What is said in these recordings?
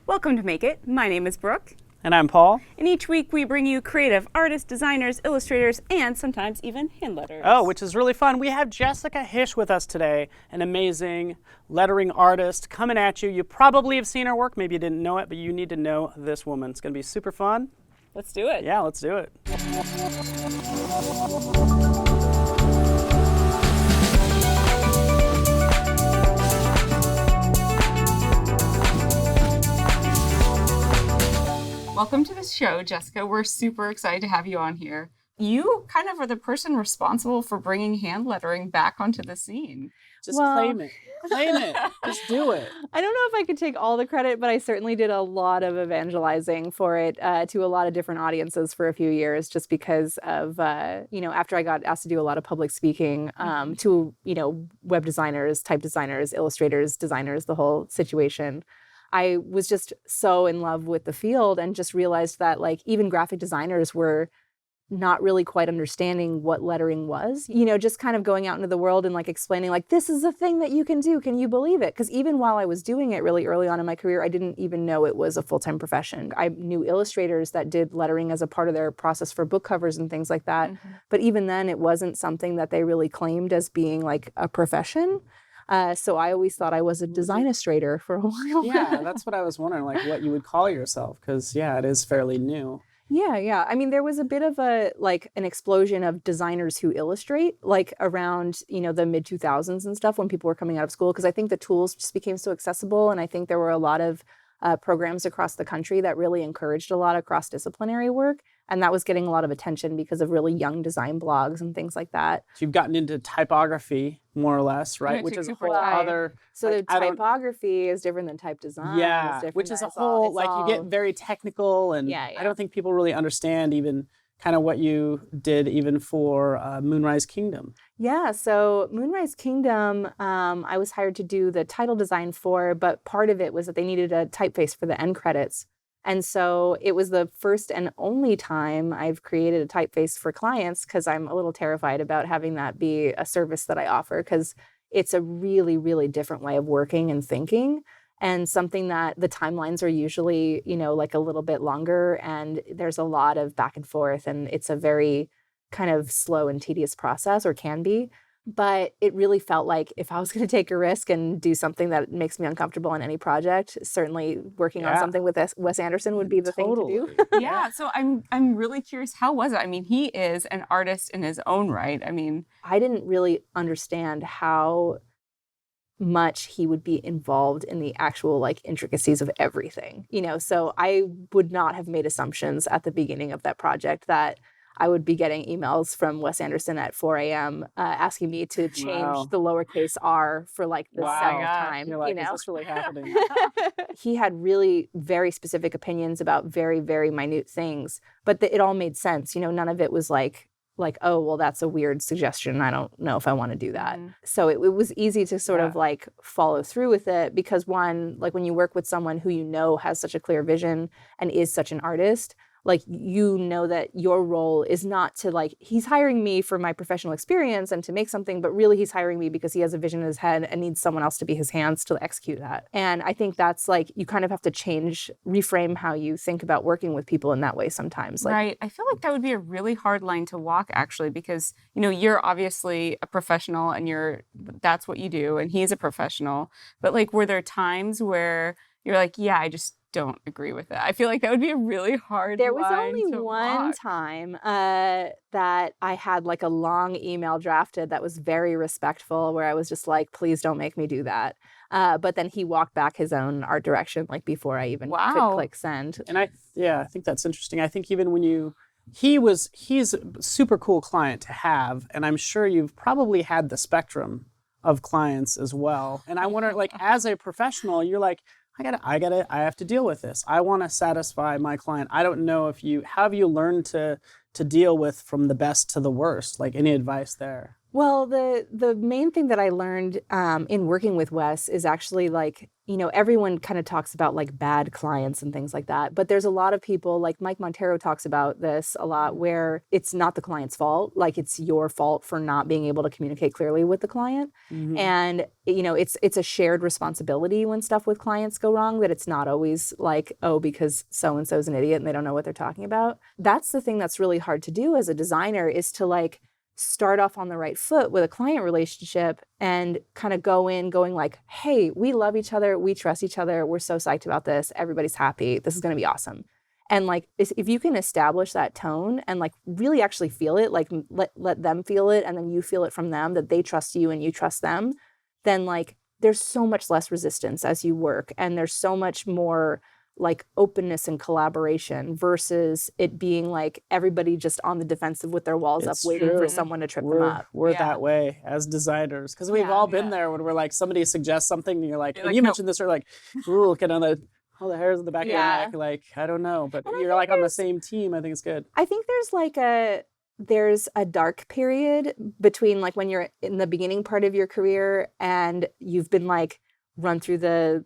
Welcome to Make It. My name is Brooke. And I'm Paul. And each week we bring you creative artists, designers, illustrators, and sometimes even hand letters. Oh, which is really fun. We have Jessica Hische with us today, an amazing lettering artist coming at you. You probably have seen her work. Maybe you didn't know it, but you need to know this woman. It's going to be super fun. Let's do it. Yeah, let's do it. Welcome to the show, Jessica. We're super excited to have you on here. You kind of are the person responsible for bringing hand lettering back onto the scene. Just claim it. Claim it. Just do it. I don't know if I could take all the credit, but I certainly did a lot of evangelizing for it to a lot of different audiences for a few years, just because of, after I got asked to do a lot of public speaking to, web designers, type designers, illustrators, designers, the whole situation. I was just so in love with the field and just realized that even graphic designers were not really quite understanding what lettering was, just kind of going out into the world and explaining this is a thing that you can do. Can you believe it? Because even while I was doing it really early on in my career, I didn't even know it was a full-time profession. I knew illustrators that did lettering as a part of their process for book covers and things like that. Mm-hmm. But even then it wasn't something that they really claimed as being a profession. So I always thought I was a design illustrator for a while. Yeah, that's what I was wondering, what you would call yourself, because, it is fairly new. Yeah. I mean, there was a bit of an explosion of designers who illustrate, around, the mid-2000s and stuff when people were coming out of school, because I think the tools just became so accessible, and I think there were a lot of programs across the country that really encouraged a lot of cross-disciplinary work. And that was getting a lot of attention because of really young design blogs and things like that. So you've gotten into typography, more or less, right? Which is a whole other... So the typography is different than type design. Yeah, which is a whole, you get very technical, and I don't think people really understand even kind of what you did even for Moonrise Kingdom. Yeah, so Moonrise Kingdom, I was hired to do the title design for, but part of it was that they needed a typeface for the end credits. And so it was the first and only time I've created a typeface for clients, because I'm a little terrified about having that be a service that I offer, because it's a really, really different way of working and thinking, and something that the timelines are usually, a little bit longer, and there's a lot of back and forth, and it's a very kind of slow and tedious process, or can be. But it really felt like if I was going to take a risk and do something that makes me uncomfortable on any project, certainly working on something with Wes Anderson would be the thing to do. Yeah, so I'm really curious, how was it? I mean, he is an artist in his own right. I mean, I didn't really understand how much he would be involved in the actual intricacies of everything. So I would not have made assumptions at the beginning of that project that I would be getting emails from Wes Anderson at 4 a.m. Asking me to change the lowercase r for the cell time. You're is this really happening? He had really very specific opinions about very, very minute things, but it all made sense. None of it was oh, well, that's a weird suggestion. I don't know if I want to do that. Mm-hmm. So it was easy to sort of follow through with it, because one, when you work with someone who has such a clear vision and is such an artist, that your role is not to he's hiring me for my professional experience and to make something, but really he's hiring me because he has a vision in his head and needs someone else to be his hands to execute that. And I think that's you kind of have to reframe how you think about working with people in that way sometimes. Right. I feel like that would be a really hard line to walk, actually, because, you're obviously a professional and that's what you do, and he's a professional. But were there times where you're I just don't agree with it? I feel like that would be a really hard There was line only to one walk. time that I had a long email drafted that was very respectful, where I was just please don't make me do that. But then he walked back his own art direction before I even could click send. And I think that's interesting. I think even when he's a super cool client to have, and I'm sure you've probably had the spectrum of clients as well. And I wonder, as a professional, you're I have to deal with this. I want to satisfy my client. I don't know how have you learned to deal with from the best to the worst? Any advice there? Well, the main thing that I learned in working with Wes is actually like, everyone kind of talks about like bad clients and things like that. But there's a lot of people, like Mike Montero talks about this a lot, where it's not the client's fault. Like it's your fault for not being able to communicate clearly with the client. And, it's a shared responsibility when stuff with clients go wrong, that it's not always like, oh, because so-and-so's an idiot and they don't know what they're talking about. That's the thing that's really hard to do as a designer, is to like start off on the right foot with a client relationship and kind of go in going like, hey, we love each other. We trust each other. We're so psyched about this. Everybody's happy. This is going to be awesome. And like, if you can establish that tone and like really actually feel it, like let them feel it, and then you feel it from them, that they trust you and you trust them, then like there's so much less resistance as you work. And there's so much more like openness and collaboration versus it being like everybody just on the defensive with their walls up, waiting for someone to trip them up. We're that way as designers, because we've all been there when we're like, somebody suggests something and you're like, and you mentioned this, or like, ooh, look at all the hairs on the back of your neck, like, I don't know, but you're like on the same team. I think it's good. I think there's a dark period between like when you're in the beginning part of your career and you've been like run through the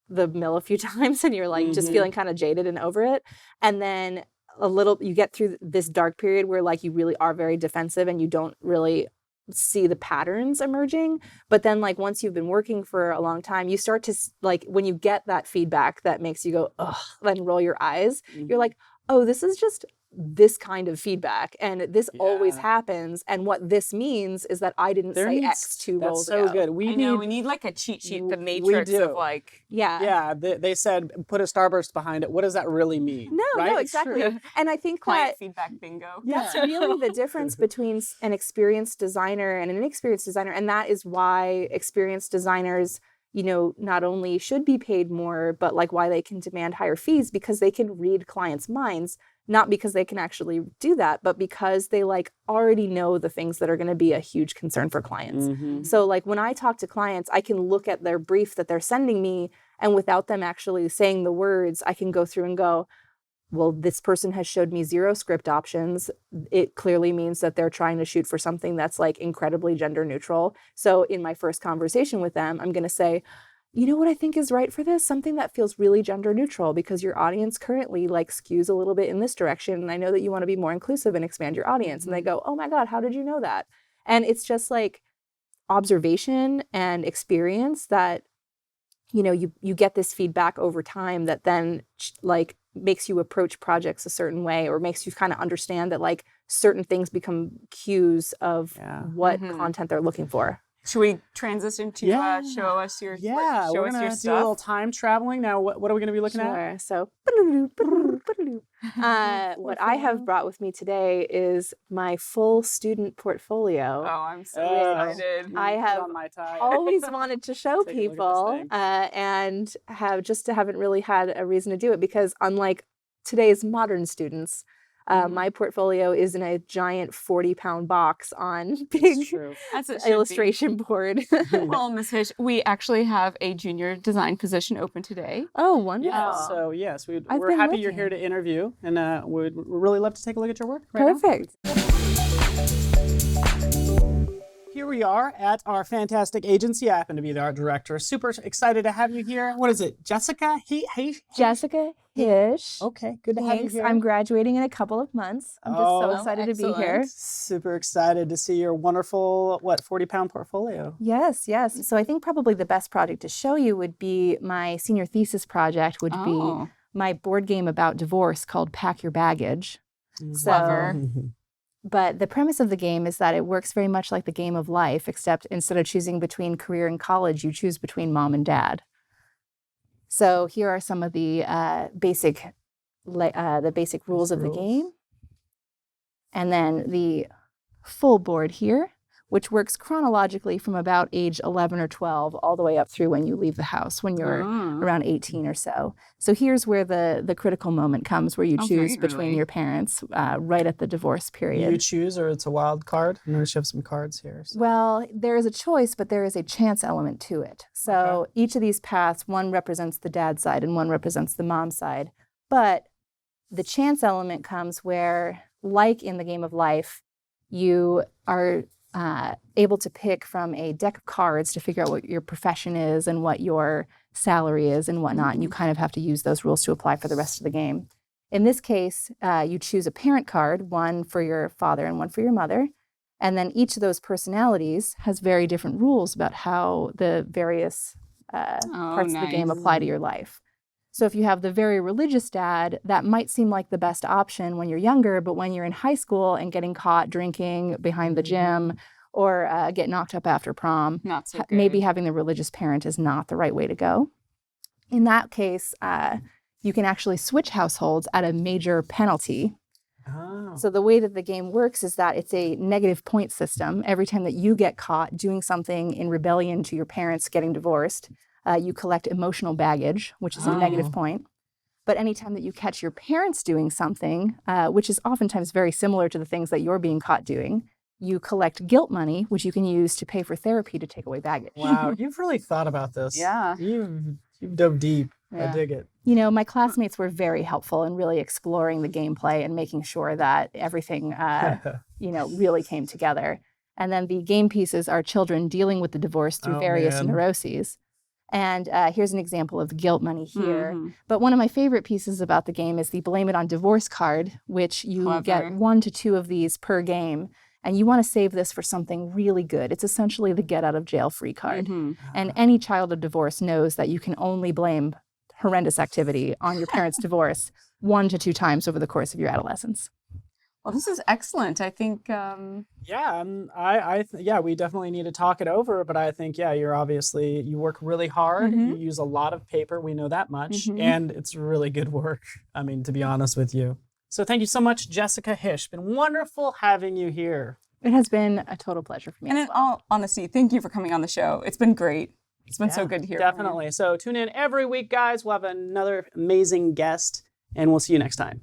mill a few times and you're like just feeling kind of jaded and over it. And then you get through this dark period where like you really are very defensive and you don't really see the patterns emerging. But then like once you've been working for a long time, you start to like, when you get that feedback that makes you go, ugh, then roll your eyes, you're like, oh, this is just this kind of feedback, and this always happens, and what this means is that I didn't say X 2 roles ago. That's so good. We need like a cheat sheet, the matrix of like they said put a starburst behind it. What does that really mean? No, exactly. And I think client feedback bingo. That's really the difference between an experienced designer and an inexperienced designer, and that is why experienced designers not only should be paid more, but like why they can demand higher fees, because they can read clients' minds, not because they can actually do that, but because they like already know the things that are going to be a huge concern for clients. So like when I talk to clients, I can look at their brief that they're sending me, and without them actually saying the words, I can go through and go, well, this person has showed me 0 script options. It clearly means that they're trying to shoot for something that's like incredibly gender neutral. So in my first conversation with them, I'm going to say, you know what I think is right for this? Something that feels really gender neutral, because your audience currently like skews a little bit in this direction. And I know that you want to be more inclusive and expand your audience. And they go, oh my God, how did you know that? And it's just like observation and experience that, you get this feedback over time that then like makes you approach projects a certain way, or makes you kind of understand that like certain things become cues of what content they're looking for. Should we transition to show us your we're gonna do stuff? a little time traveling now. What are we gonna be looking at? So what I have brought with me today is my full student portfolio. Oh, I'm so excited. I have always wanted to show people and haven't really had a reason to do it, because unlike today's modern students, my portfolio is in a giant 40-pound box on big illustration board. Well, Ms. Hische, we actually have a junior design position open today. Oh, wonderful. Yeah, so yes, we're happy you're here to interview, and we'd really love to take a look at your work. Perfect. Here we are at our fantastic agency. I happen to be the art director. Super excited to have you here. What is it, Jessica? Jessica Hische. Okay, good to have you here. I'm graduating in a couple of months. I'm just so excited to be here. Super excited to see your wonderful, 40-pound portfolio. Yes. So I think probably the best project to show you would be my senior thesis project, would be my board game about divorce called Pack Your Baggage. Clever. But the premise of the game is that it works very much like the game of life, except instead of choosing between career and college, you choose between mom and dad. So here are some of the basic rules of the game. And then the full board here, which works chronologically from about age 11 or 12 all the way up through when you leave the house, when you're around 18 or so. So here's where the critical moment comes, where you choose between your parents right at the divorce period. You choose, or it's a wild card? I notice you have some cards here. So. Well, there is a choice, but there is a chance element to it. So each of these paths, one represents the dad side and one represents the mom side. But the chance element comes where, like in the game of life, you are able to pick from a deck of cards to figure out what your profession is and what your salary is and whatnot. And you kind of have to use those rules to apply for the rest of the game. In this case, you choose a parent card, one for your father and one for your mother. And then each of those personalities has very different rules about how the various parts of the game apply to your life. So if you have the very religious dad, that might seem like the best option when you're younger, but when you're in high school and getting caught drinking behind the gym or get knocked up after prom, Not so good. maybe having the religious parent is not the right way to go. In that case, you can actually switch households at a major penalty. Oh. So the way that the game works is that it's a negative point system. Every time that you get caught doing something in rebellion to your parents getting divorced, you collect emotional baggage, which is a negative point. But anytime that you catch your parents doing something, which is oftentimes very similar to the things that you're being caught doing, you collect guilt money, which you can use to pay for therapy to take away baggage. Wow, you've really thought about this. Yeah. You've dove deep. Yeah. I dig it. You know, my classmates were very helpful in really exploring the gameplay and making sure that everything, really came together. And then the game pieces are children dealing with the divorce through various neuroses. And here's an example of the guilt money here. Mm-hmm. But one of my favorite pieces about the game is the Blame It on Divorce card, which you get 1 to 2 of these per game. And you want to save this for something really good. It's essentially the get out of jail free card. Mm-hmm. And any child of divorce knows that you can only blame horrendous activity on your parents' divorce 1 to 2 times over the course of your adolescence. Well, this is excellent. I think. We definitely need to talk it over. But I think, you work really hard. Mm-hmm. You use a lot of paper. We know that much. And it's really good work. I mean, to be honest with you. So thank you so much, Jessica Hische. Been wonderful having you here. It has been a total pleasure for me. And in all honesty, thank you for coming on the show. It's been great. It's been so good to hear. Definitely. So tune in every week, guys. We'll have another amazing guest, and we'll see you next time.